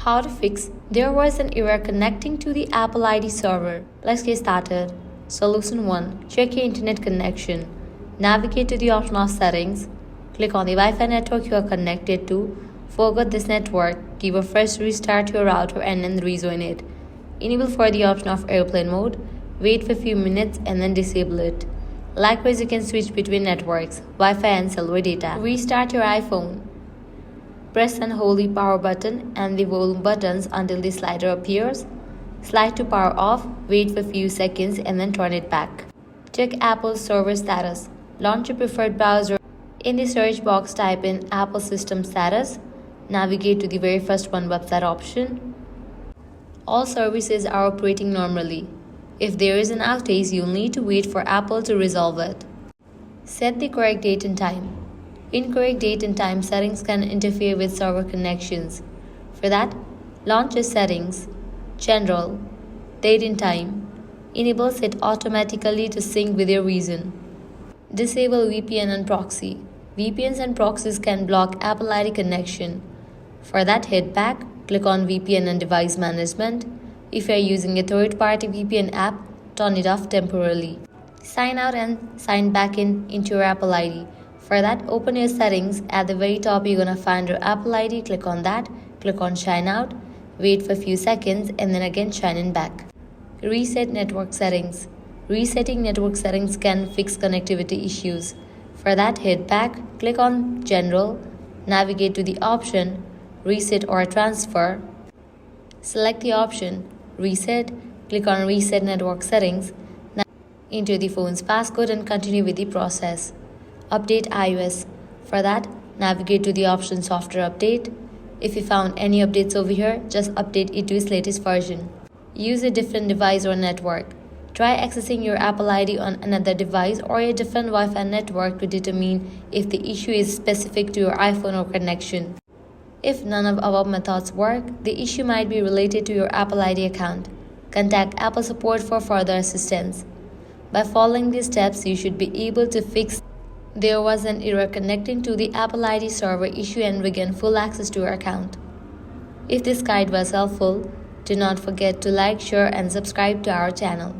How to fix there was an error connecting to the Apple ID server. Let's get started. Solution 1. Check your internet connection. Navigate to the option of settings. Click on the Wi-Fi network you are connected to. Forget this network. Give a fresh restart to your router and then rejoin it. Enable for the option of airplane mode. Wait for a few minutes and then disable it. Likewise, you can switch between networks, Wi-Fi and cellular data. Restart your iPhone. Press and hold the power button and the volume buttons until the slider appears. Slide to power off, wait for a few seconds and then turn it back. Check Apple's server status. Launch your preferred browser. In the search box, type in Apple System Status. Navigate to the very first one website option. All services are operating normally. If there is an outage, you'll need to wait for Apple to resolve it. Set the correct date and time. Incorrect date and time settings can interfere with server connections. For that, launch your settings, General, Date and Time. Enable it automatically to sync with your region. Disable VPN and proxy. VPNs and proxies can block Apple ID connection. For that, hit back, click on VPN and device management. If you are using a third-party VPN app, turn it off temporarily. Sign out and sign back into your Apple ID. For that, open your settings. At the very top, you're gonna find your Apple ID. Click on that. Click on Sign Out. Wait for a few seconds and then again sign in back. Reset network settings. Resetting network settings can fix connectivity issues. For that, hit back. Click on General. Navigate to the option Reset or Transfer. Select the option Reset. Click on Reset network settings. Enter the phone's passcode and continue with the process. Update iOS. For that, navigate to the option Software Update. If you found any updates over here, just update it to its latest version. Use a different device or network. Try accessing your Apple ID on another device or a different Wi-Fi network to determine if the issue is specific to your iPhone or connection. If none of our methods work, the issue might be related to your Apple ID account. Contact Apple support for further assistance. By following these steps, you should be able to fix there was an error connecting to the Apple ID server issue and regain full access to your account. If this guide was helpful, do not forget to like, share and subscribe to our channel.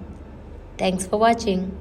Thanks for watching.